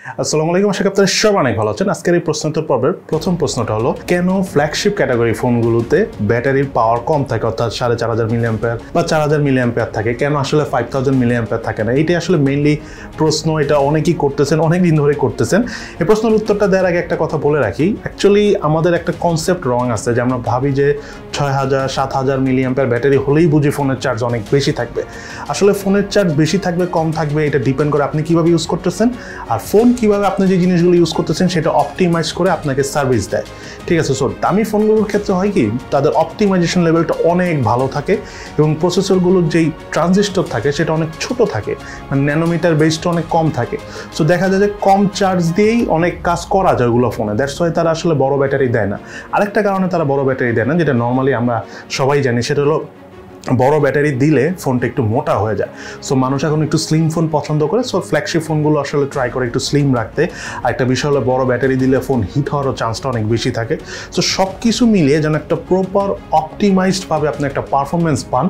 আসসালামু আলাইকুম, আশা করি আপনারা সবাই অনেক ভালো আছেন। আজকের এই প্রশ্নোত্তর পর্বের প্রথম প্রশ্নটা হলো, কেন ফ্ল্যাগশিপ ক্যাটাগরি ফোনগুলোতে ব্যাটারির পাওয়ার কম থাকে, অর্থাৎ 4500 মিলি অ্যাম্পিয়ার বা 4000 মিলি অ্যাম্পিয়ার থাকে, কেন আসলে 5000 মিলি অ্যাম্পিয়ার থাকে না? এইটাই আসলে মেইনলি প্রশ্ন। এটা অনেকেই করতেছেন, অনেক দিন ধরে করতেছেন। এই প্রশ্নের উত্তরটা দেওয়ার আগে একটা কথা বলে রাখি, অ্যাকচুয়ালি আমাদের একটা কনসেপ্ট রং আছে যে আমরা ভাবি যে 6000 7000 মিলি অ্যাম্পিয়ার ব্যাটারি হলেই বুঝি ফোনের চার্জ অনেক বেশি থাকবে। আসলে ফোনের চার্জ বেশি থাকবে কম থাকবে এটা ডিপেন্ড করে আপনি কীভাবে ইউজ করতেছেন, আর ফোন কীভাবে আপনি যে জিনিসগুলো ইউজ করতেছেন সেটা অপটিমাইজ করে আপনাকে সার্ভিস দেয়। ঠিক আছে, সো দামি ফোনগুলোর ক্ষেত্রে হয় কি, তাদের অপটিমাইজেশন লেভেলটা অনেক ভালো থাকে এবং প্রসেসরগুলোর যেই ট্রানজিস্টর থাকে সেটা অনেক ছোট থাকে, মানে ন্যানোমিটার বেসটা অনেক কম থাকে। সো দেখা যায় যে কম চার্জ দিয়েই অনেক কাজ করা যায় ওগুলো ফোনে। দ্যাটস ওয়াই তারা আসলে বড় ব্যাটারি দেয় না। আরেকটা কারণে তারা বড় ব্যাটারি দেয় না, যেটা নর্মালি আমরা সবাই জানি, সেটা হলো বড় ব্যাটারি দিলে ফোনটা একটু মোটা হয়ে যায়। সো মানুষ এখন একটু স্লিম ফোন পছন্দ করে। সো ফ্ল্যাগশিপ ফোনগুলো আসলে ট্রাই করে একটু স্লিম রাখতে। আর একটা বিষয় হলো, বড় ব্যাটারি দিলে ফোন হিট হওয়ারও চান্সটা অনেক বেশি থাকে। সো সব কিছু মিলিয়ে যেন একটা প্রপার অপটিমাইজডভাবে আপনি একটা পারফরমেন্স পান,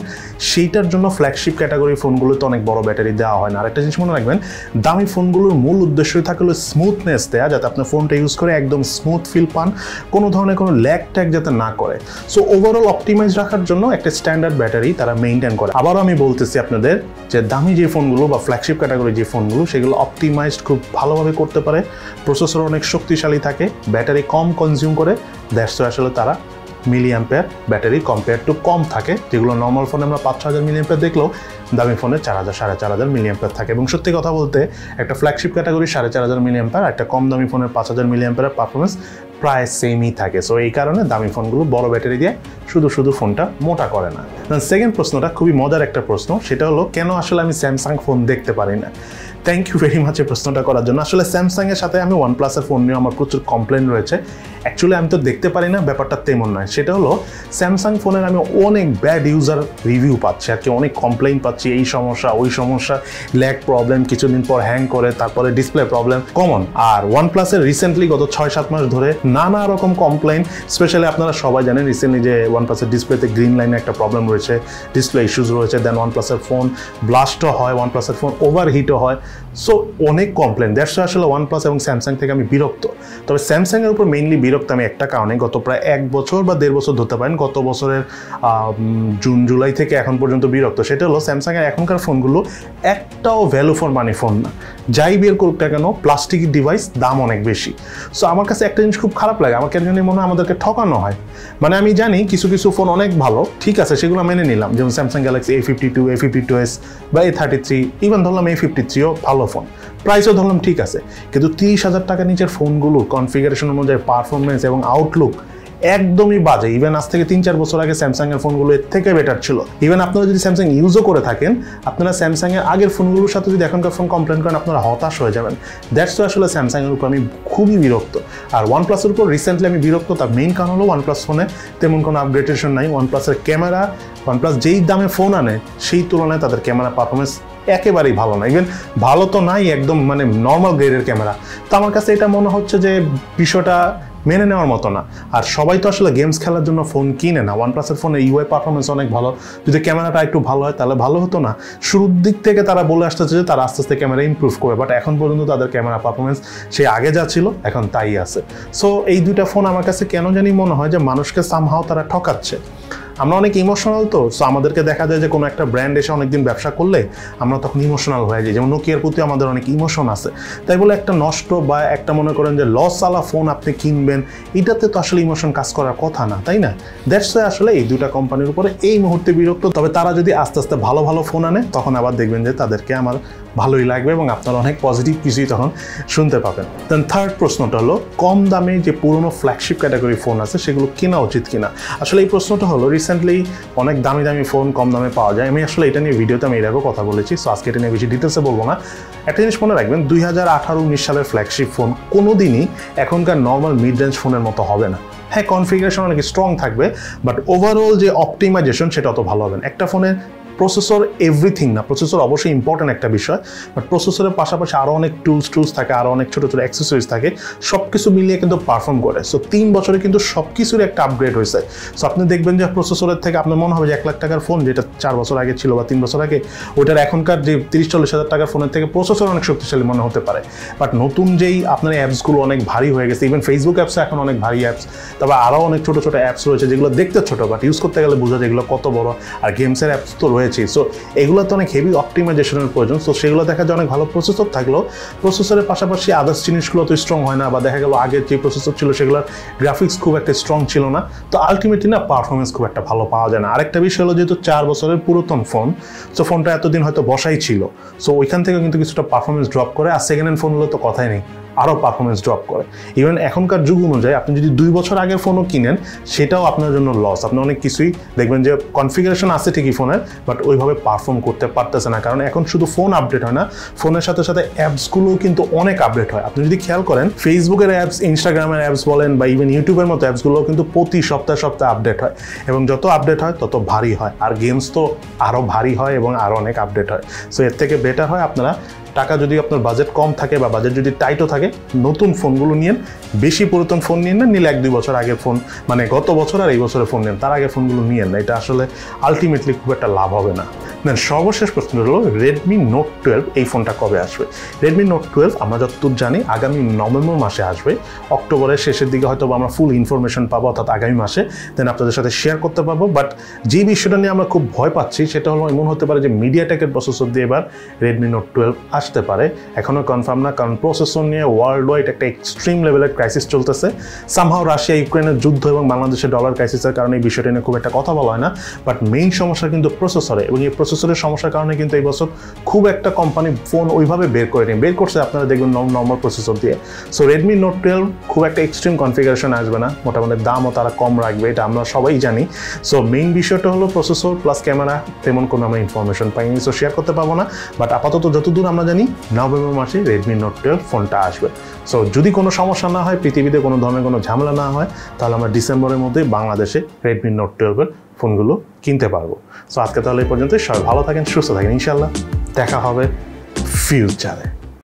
সেইটার জন্য ফ্ল্যাগশিপ ক্যাটাগরি ফোনগুলোতে অনেক বড় ব্যাটারি দেওয়া হয় না। আর একটা জিনিস মনে রাখবেন, দামি ফোনগুলোর মূল উদ্দেশ্যই থাকে হলো স্মুথনেস দেওয়া, যাতে আপনার ফোনটা ইউজ করে একদম স্মুথ ফিল পান, কোনো ধরনের কোনো ল্যাগ ট্যাগ যাতে না করে। সো ওভারঅল অপটিমাইজ রাখার জন্য একটা স্ট্যান্ডার্ড ব্যাটারি তারা মেইনটেইন করে। আবারও আমি বলতেছি আপনাদের যে দামি যে ফোনগুলো বা ফ্ল্যাগশিপ ক্যাটাগরি যে ফোনগুলো, সেগুলো অপটিমাইজড খুব ভালোভাবে করতে পারে, প্রসেসর অনেক শক্তিশালী থাকে, ব্যাটারি কম কনজিউম করে। দ্যাটস আসলে তারা milliampere battery compare to কম থাকে, যেগুলো নর্মাল ফোনে আমরা 5-6000 মিলি অ্যাম্পিয়ার দেখলেও দামি ফোনে 4000-4500 মিলি অ্যাম্পিয়ার থাকে। এবং সত্যি কথা বলতে, একটা ফ্ল্যাগশিপ ক্যাটাগরি 4500 মিলি অ্যাম্পিয়ার, একটা কম দামি ফোনের 5000 মিলি অ্যাম্পিয়ারের পারফরমেন্স প্রায় সেমই থাকে। সো এই কারণে দামি ফোনগুলো বড় ব্যাটারি দিয়ে শুধু ফোনটা মোটা করে না। সেকেন্ড প্রশ্নটা খুবই মজার একটা প্রশ্ন, সেটা হলো, কেন আসলে আমি স্যামসাং ফোন দেখতে পারি না? থ্যাংক ইউ ভেরি মাচ এই প্রশ্নটা করার জন্য। আসলে স্যামসাংয়ের সাথে আমি ওয়ানপ্লাসের ফোন নিয়ে আমার প্রচুর কমপ্লেন রয়েছে। অ্যাকচুয়ালি আমি তো দেখতে পারি না, ব্যাপারটা তেমন নয়। সেটা হলো, স্যামসাং ফোনের আমি অনেক ব্যাড ইউজার রিভিউ পাচ্ছি, আর কি অনেক কমপ্লেন পাচ্ছি, এই সমস্যা ওই সমস্যা, ল্যাগ প্রবলেম, কিছুদিন পর হ্যাং করে, তারপরে ডিসপ্লে প্রবলেম কমন। আর ওয়ানপ্লাসের রিসেন্টলি গত 6-7 মাস ধরে নানা রকম কমপ্লেন, স্পেশালি আপনারা সবাই জানেন রিসেন্টলি যে ওয়ানপ্লাসের ডিসপ্লেতে গ্রিন লাইনে একটা প্রবলেম রয়েছে, ডিসপ্লে ইস্যুস রয়েছে, দেন ওয়ানপ্লাসের ফোন ব্লাস্টও হয়, ওয়ানপ্লাসের ফোন ওভারহিটও হয়। সো অনেক কমপ্লেন। দ্যাটস আসলে ওয়ানপ্লাস এবং স্যামসাং থেকে আমি বিরক্ত। তবে স্যামসাংয়ের উপর মেইনলি বিরক্ত আমি একটা কারণে, গত প্রায় 1 বছর বা 1.5 বছর ধরতে পারেন, গত বছরের জুন জুলাই থেকে এখন পর্যন্ত বিরক্ত। সেটা হলো, স্যামসাংয়ের এখনকার ফোনগুলো একটাও ভ্যালু ফর মানি ফোন না। যাই বের করুক না কেন, প্লাস্টিক ডিভাইস, দাম অনেক বেশি। সো আমার কাছে একটা জিনিস খুব খারাপ লাগে, আমার কেন জানি মনে হয় আমাদেরকে ঠকানো হয়। মানে আমি জানি কিছু কিছু ফোন অনেক ভালো, ঠিক আছে, সেগুলো মেনে নিলাম, যেমন স্যামসাং গ্যালাক্সি A52, A52s বা A33, ইভেন ধরলাম A53ও ভালো ফোন, প্রাইসও ধরলাম ঠিক আছে। কিন্তু 30,000 টাকার নিচের ফোনগুলো কনফিগারেশন অনুযায়ী পারফরমেন্স এবং আউটলুক একদমই বাজে। ইভেন আজ থেকে 3-4 বছর আগে স্যামসাংয়ের ফোনগুলো এর থেকে বেটার ছিল। ইভেন আপনারা যদি স্যামসাং ইউজও করে থাকেন, আপনারা স্যামসাংয়ের আগের ফোনগুলোর সাথে যদি এখনকার ফোন কমপ্লেন করেন, আপনারা হতাশ হয়ে যাবেন। দ্যাটস তো আসলে স্যামসাংয়ের উপর আমি খুবই বিরক্ত। আর ওয়ানপ্লাসের উপর রিসেন্টলি আমি বিরক্ত, তার মেইন কারণ হলো ওয়ানপ্লাস ফোনে তেমন কোনো আপগ্রেডেশন নাই। ওয়ানপ্লাসের ক্যামেরা, ওয়ানপ্লাস যেই দামে ফোন আনে সেই তুলনায় তাদের ক্যামেরা পারফরমেন্স একেবারেই ভালো না। ইভেন ভালো তো নাই, একদম মানে নর্মাল গ্রেডের ক্যামেরা। তো আমার কাছে এটা মনে হচ্ছে যে বিষয়টা মেনে নেওয়ার মতো না। আর সবাই তো আসলে গেমস খেলার জন্য ফোন কিনে না। ওয়ানপ্লাসের ফোনে ইউআই পারফরমেন্স অনেক ভালো, যদি ক্যামেরাটা একটু ভালো হয় তাহলে ভালো হতো না? শুরুর দিক থেকে তারা বলে আসতেছে যে তারা আস্তে আস্তে ক্যামেরা ইমপ্রুভ করবে, বাট এখন পর্যন্ত তাদের ক্যামেরা পারফরমেন্স সেই আগে যা ছিল এখন তাই আছে। সো এই দুইটা ফোন আমার কাছে কেন জানি মনে হয় যে মানুষকে সামহাও তারা ঠকাচ্ছে। আমরা অনেক ইমোশনাল তো, সো আমাদেরকে দেখা যায় যে কোনো একটা ব্র্যান্ড এসে অনেকদিন ব্যবসা করলে আমরা তখন ইমোশনাল হয়ে যাই। যেমন নোকিয়ার প্রতি আমাদের অনেক ইমোশন আছে, তাই বলে একটা নষ্ট বা একটা মনে করেন যে লস আলা ফোন আপনি কিনবেন, এটাতে তো আসলে ইমোশন কাজ করার কথা না, তাই না? দ্যাটস আসলে এই দুটা কোম্পানির উপরে এই মুহূর্তে বিরক্ত। তবে তারা যদি আস্তে আস্তে ভালো ভালো ফোন আনে, তখন আবার দেখবেন যে তাদেরকে আমার ভালোই লাগবে এবং আপনারা অনেক পজিটিভ কিছুই তখন শুনতে পাবেন। দেন থার্ড প্রশ্নটা হলো, কম দামে যে পুরনো ফ্ল্যাগশিপ ক্যাটাগরি ফোন আছে সেগুলো কেনা উচিত কিনা? আসলে এই প্রশ্নটা হলো, রিসেন্টলি অনেক দামি দামি ফোন কম দামে পাওয়া যায়। আমি আসলে এটা নিয়ে ভিডিওতে আমি এর আগেও কথা বলেছি, সো আজকে এটা নিয়ে বেশি ডিটেলসে বলবো না। একটা জিনিস মনে রাখবেন, 2018-19 সালের ফ্ল্যাগশিপ ফোন কোনোদিনই এখনকার নর্মাল মিড রেঞ্জ ফোনের মতো হবে না। হ্যাঁ, কনফিগারেশন অনেক স্ট্রং থাকবে, বাট ওভারঅল যে অপটিমাইজেশন সেটা অত ভালো হবে না। একটা ফোনের প্রসেসর এভরিথিং না, প্রসেসর অবশ্যই ইম্পর্টেন্ট একটা বিষয়, বাট প্রসেসরের পাশাপাশি আরও অনেক টুলস থাকে, আরও অনেক ছোটো ছোটো অ্যাক্সেসরিজ থাকে, সব কিছু মিলিয়ে কিন্তু পারফর্ম করে। সো 3 বছরে কিন্তু সব কিছুর একটা আপগ্রেড হয়েছে। সো আপনি দেখবেন যে প্রসেসরের থেকে আপনার মনে হবে যে 1 লাখ টাকার ফোন যেটা 4 বছর আগে ছিল বা 3 বছর আগে, ওইটার এখনকার যে 30-40 হাজার টাকার ফোনের থেকে প্রসেসর অনেক শক্তিশালী মনে হতে পারে। বাট নতুন যেই আপনার অ্যাপসগুলো অনেক ভারী হয়ে গেছে, ইভেন ফেসবুক অ্যাপসে এখন অনেক ভারী অ্যাপস, তারপর আরও অনেক ছোটো ছোটো অ্যাপস রয়েছে যেগুলো দেখতে ছোটো, বাট ইউজ করতে গেলে বোঝা যায় এগুলো কত বড়। আর গেমসের অ্যাপস তো রয়েছেই। সো এগুলো তো অনেক হেভি অপটিমাইজেশনের প্রয়োজন। সো সেগুলো দেখা যায় অনেক ভালো প্রসেসর থাকলেও প্রসেসরের পাশাপাশি আদার্স জিনিসগুলো তো স্ট্রং হয় না, বা দেখা গেল আগের যে প্রসেসর ছিল সেগুলোর গ্রাফিক্স খুব একটা স্ট্রং ছিল না। তো আলটিমেটলি না পারফরমেন্স খুব একটা ভালো পাওয়া যায় না। আরেকটা বিষয় হলো যেহেতু 4 বছরের পুরাতন ফোন, সো ফোনটা এতদিন হয়তো বসাই ছিল, সো ওইখান থেকে কিন্তু কিছুটা পারফরমেন্স ড্রপ করে। আর সেকেন্ড হ্যান্ড ফোনগুলো তো কথাই নেই, আরও পারফরমেন্স ড্রপ করে। ইভেন এখনকার যুগ অনুযায়ী আপনি যদি 2 বছর আগের ফোনও কিনেন, সেটাও আপনার জন্য লস। আপনি অনেক কিছুই দেখবেন যে কনফিগারেশন আছে ঠিকই ফোনের, বাট ওইভাবে পারফর্ম করতে পারতেছে না। কারণ এখন শুধু ফোন আপডেট হয় না, ফোনের সাথে সাথে অ্যাপসগুলোও কিন্তু অনেক আপডেট হয়। আপনি যদি খেয়াল করেন ফেসবুকের অ্যাপস, ইনস্টাগ্রামের অ্যাপস বলেন, বা ইভেন ইউটিউবের মতো অ্যাপসগুলো কিন্তু প্রতি সপ্তাহে আপডেট হয়, এবং যত আপডেট হয় তত ভারী হয়। আর গেমস তো আরও ভারী হয় এবং আরও অনেক আপডেট হয়। সো এর থেকে বেটার হয় আপনারা টাকা যদি আপনার বাজেট কম থাকে বা বাজেট যদি টাইটও থাকে, নতুন ফোনগুলো নিয়েন, বেশি পুরাতন ফোন নিয়েন না, নিলে 1-2 বছর আগের ফোন, মানে গত বছর আর এই বছরের ফোন নেন, তার আগে ফোনগুলো নিয়েন না। এটা আসলে আলটিমেটলি খুব একটা লাভ হবে না। দেন সর্বশেষ প্রশ্ন হলো Redmi Note 12 এই ফোনটা কবে আসবে? Redmi Note 12 আমরা যতদূর জানি আগামী নভেম্বর মাসে আসবে। অক্টোবরের শেষের দিকে হয়তো আমরা ফুল ইনফরমেশন পাবো, অর্থাৎ আগামী মাসে, দেন আপনাদের সাথে শেয়ার করতে পারবো। বাট যে বিষয়টা নিয়ে আমরা খুব ভয় পাচ্ছি সেটা হলো এমন হতে পারে যে মিডিয়াটেকের প্রসেসর দিয়ে এবার Redmi Note 12 আসতে পারে। এখনও কনফার্ম না, কারণ প্রসেসর নিয়ে ওয়ার্ল্ড ওয়াইড একটা এক্সট্রিম লেভেলের ক্রাইসিস চলতেছে। সামহাও রাশিয়া ইউক্রেনের যুদ্ধ এবং বাংলাদেশের ডলার ক্রাইসিসের কারণে এই বিষয়টা নিয়ে খুব একটা কথা বলা হয় না। বাট মেইন সমস্যা কিন্তু প্রসেসরে, এবং এই প্রসেসরের সমস্যার কারণে কিন্তু এই বছর খুব একটা কোম্পানি ফোন ওইভাবে বের করছে, আপনারা দেখবেন নর্মাল প্রসেসর দিয়ে। সো Redmi Note 12 খুব একটা এক্সট্রিম কনফিগারেশন আসবে না, মোটামুটি দামও তারা কম রাখবে, এটা আমরা সবাই জানি। সো মেইন বিষয়টা হলো প্রসেসর প্লাস ক্যামেরা, তেমন কোনো আমরা ইনফরমেশন পাইনি, সো শেয়ার করতে পারবো না। বাট আপাতত যতদূর আমরা জানি নভেম্বর মাসে Redmi Note 12 ফোনটা আসবে। সো যদি কোনো সমস্যা না হয়, পৃথিবীতে কোনো ধরনের কোনো ঝামেলা না হয়, তাহলে আমরা ডিসেম্বরের মধ্যে বাংলাদেশে Redmi Note 12 এর ফোনগুলো কিনতে পারবো। সো আজকে তাহলে এই পর্যন্ত, সবাই ভালো থাকেন, সুস্থ থাকেন, ইনশাল্লাহ দেখা হবে ফিউচারে।